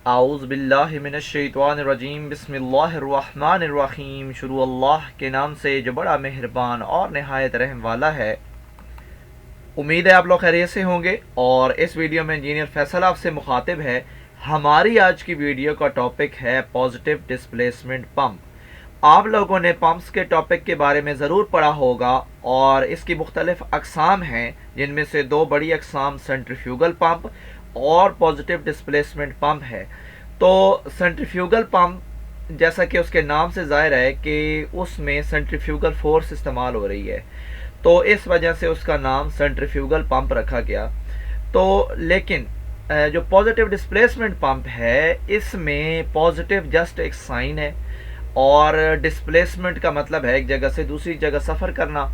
आऊज़ बिल्लाहि मिनश शैतानिर रजीम बिस्मिल्लाहिर रहमानिर रहीम। शुरू अल्लाह के नाम से जो बड़ा मेहरबान और नहायत रहम वाला है। उम्मीद है आप लोग खैरियत से होंगे और इस वीडियो में इंजीनियर फैसल आपसे मुखातिब है। हमारी आज की वीडियो का टॉपिक है पॉजिटिव डिस्प्लेसमेंट पंप। आप लोगों ने पंप्स के टॉपिक के बारे में ज़रूर पढ़ा होगा और इसकी मुख्तलिफ अक़साम हैं, जिनमें से दो बड़ी अक़साम सेंट्रीफ्यूगल पंप और पॉजिटिव डिस्प्लेसमेंट पंप है। तो सेंट्रीफ्यूगल पंप जैसा कि उसके नाम से ज़ाहिर है कि उसमें सेंट्रीफ्यूगल फोर्स इस्तेमाल हो रही है, तो इस वजह से उसका नाम सेंट्रीफ्यूगल पंप रखा गया। तो लेकिन जो पॉजिटिव डिस्प्लेसमेंट पंप है, इसमें पॉजिटिव जस्ट एक साइन है और डिस्प्लेसमेंट का मतलब है एक जगह से दूसरी जगह सफ़र करना,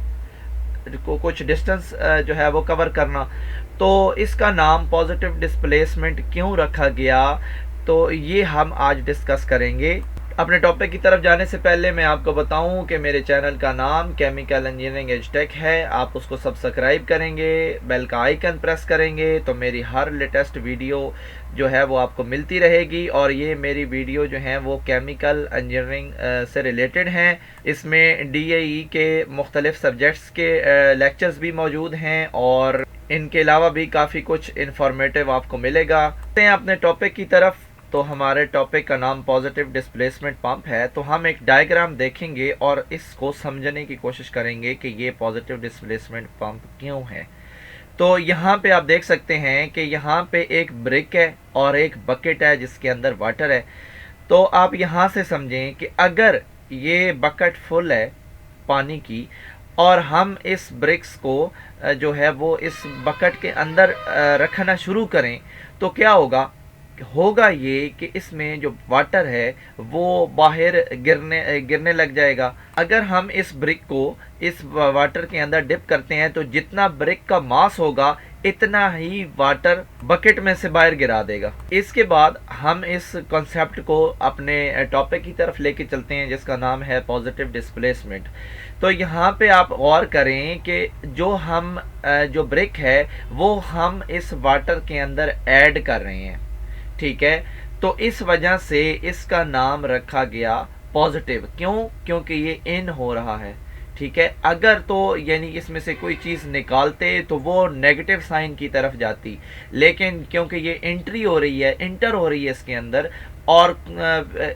कुछ डिस्टेंस जो है वो कवर करना। तो इसका नाम पॉजिटिव डिस्प्लेसमेंट क्यों रखा गया, तो ये हम आज डिस्कस करेंगे। अपने टॉपिक की तरफ जाने से पहले मैं आपको बताऊं कि मेरे चैनल का नाम केमिकल इंजीनियरिंग एज टेक है। आप उसको सब्सक्राइब करेंगे, बेल का आइकन प्रेस करेंगे तो मेरी हर लेटेस्ट वीडियो जो है वो आपको मिलती रहेगी। और ये मेरी वीडियो जो हैं वो केमिकल इंजीनियरिंग से रिलेटेड हैं। इसमें DAE के मुख्तलिफ सब्जेक्ट्स के लेक्चर्स भी मौजूद हैं और इनके अलावा भी काफ़ी कुछ इंफॉर्मेटिव आपको मिलेगा। अपने टॉपिक की तरफ, तो हमारे टॉपिक का नाम पॉजिटिव डिस्प्लेसमेंट पंप है। तो हम एक डायग्राम देखेंगे और इसको समझने की कोशिश करेंगे कि ये पॉजिटिव डिस्प्लेसमेंट पंप क्यों है। तो यहाँ पे आप देख सकते हैं कि यहाँ पे एक ब्रिक है और एक बकेट है जिसके अंदर वाटर है। तो आप यहाँ से समझें कि अगर ये बकेट फुल है पानी की और हम इस ब्रिक्स को जो है वो इस बकेट के अंदर रखना शुरू करें तो क्या होगा ये कि इसमें जो वाटर है वो बाहर गिरने लग जाएगा। अगर हम इस ब्रिक को इस वाटर के अंदर डिप करते हैं तो जितना ब्रिक का मास होगा इतना ही वाटर बकेट में से बाहर गिरा देगा। इसके बाद हम इस कॉन्सेप्ट को अपने टॉपिक की तरफ लेके चलते हैं जिसका नाम है पॉजिटिव डिस्प्लेसमेंट। तो यहाँ पे आप गौर करें कि जो ब्रिक है वो हम इस वाटर के अंदर ऐड कर रहे हैं, ठीक है। तो इस वजह से इसका नाम रखा गया पॉजिटिव। क्योंकि ये इन हो रहा है, ठीक है। अगर तो यानी इसमें से कोई चीज़ निकालते तो वो नेगेटिव साइन की तरफ जाती, लेकिन क्योंकि ये इंटर हो रही है इसके अंदर, और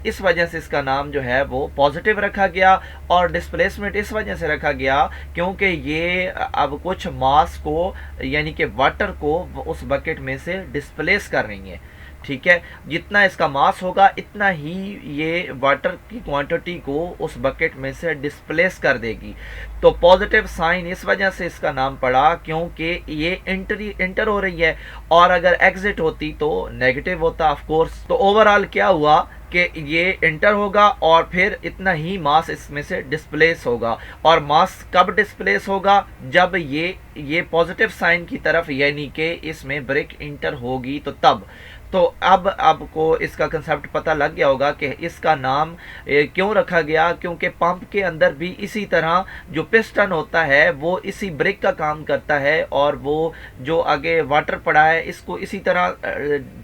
इस वजह से इसका नाम जो है वो पॉजिटिव रखा गया। और डिस्प्लेसमेंट इस वजह से रखा गया क्योंकि ये अब कुछ मास को यानी कि वाटर को उस बकेट में से डिस्प्लेस कर रही है, ठीक है। जितना इसका मास होगा इतना ही ये वाटर की क्वांटिटी को उस बकेट में से डिस्प्लेस कर देगी। तो पॉजिटिव साइन इस वजह से इसका नाम पड़ा क्योंकि ये इंटर हो रही है, और अगर एग्जिट होती तो नेगेटिव होता ऑफ कोर्स। तो ओवरऑल क्या हुआ कि ये इंटर होगा और फिर इतना ही मास इसमें से डिस्प्लेस होगा। और मास कब डिस्प्लेस होगा, जब ये पॉजिटिव साइन की तरफ यानी कि इसमें ब्रेक इंटर होगी तो तब। तो अब आपको इसका कंसेप्ट पता लग गया होगा कि इसका नाम क्यों रखा गया, क्योंकि पंप के अंदर भी इसी तरह जो पिस्टन होता है वो इसी ब्रेक का काम करता है, और वो जो आगे वाटर पड़ा है इसको इसी तरह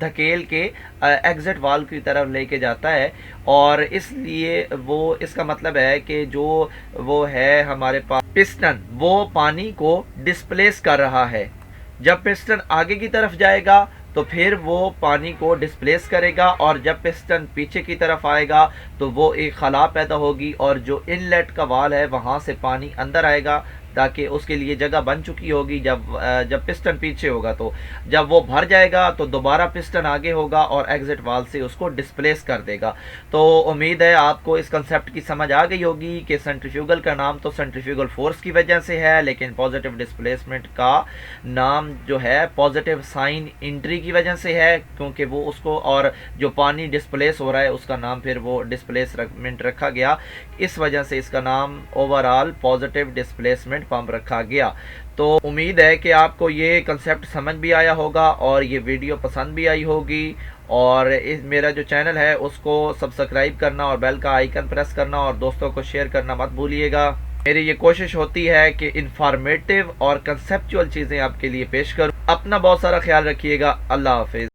धकेल के एग्जिट वाल्व की तरफ लेके जाता है। और इसलिए वो इसका मतलब है कि जो वो है हमारे पास पिस्टन, वो पानी को डिस्प्लेस कर रहा है। जब पिस्टन आगे की तरफ जाएगा तो फिर वो पानी को डिस्प्लेस करेगा, और जब पिस्टन पीछे की तरफ आएगा तो वो एक खला पैदा होगी और जो इनलेट का वाल है वहाँ से पानी अंदर आएगा, ताकि उसके लिए जगह बन चुकी होगी। जब पिस्टन पीछे होगा तो जब वो भर जाएगा तो दोबारा पिस्टन आगे होगा और एग्जिट वाल से उसको डिस्प्लेस कर देगा। तो उम्मीद है आपको इस कंसेप्ट की समझ आ गई होगी कि सेंट्रीफ्यूगल का नाम तो सेंट्रीफ्यूगल फोर्स की वजह से है, लेकिन पॉजिटिव डिस्प्लेसमेंट का नाम जो है पॉजिटिव साइन एंट्री की वजह से है, क्योंकि वो उसको, और जो पानी डिस्प्लेस हो रहा है उसका नाम फिर वो डिस्प्लेसमेंट रखा गया। इस वजह से इसका नाम ओवरऑल पॉजिटिव डिस्प्लेसमेंट पंप रखा गया। तो उम्मीद है कि आपको ये कंसेप्ट समझ भी आया होगा और ये वीडियो पसंद भी आई होगी। और मेरा जो चैनल है उसको सब्सक्राइब करना और बेल का आइकन प्रेस करना और दोस्तों को शेयर करना मत भूलिएगा। मेरी ये कोशिश होती है कि इंफॉर्मेटिव और कंसेप्चुअल चीज़ें आपके लिए पेश करूं। अपना बहुत सारा ख्याल रखिएगा। अल्लाह हाफिज़।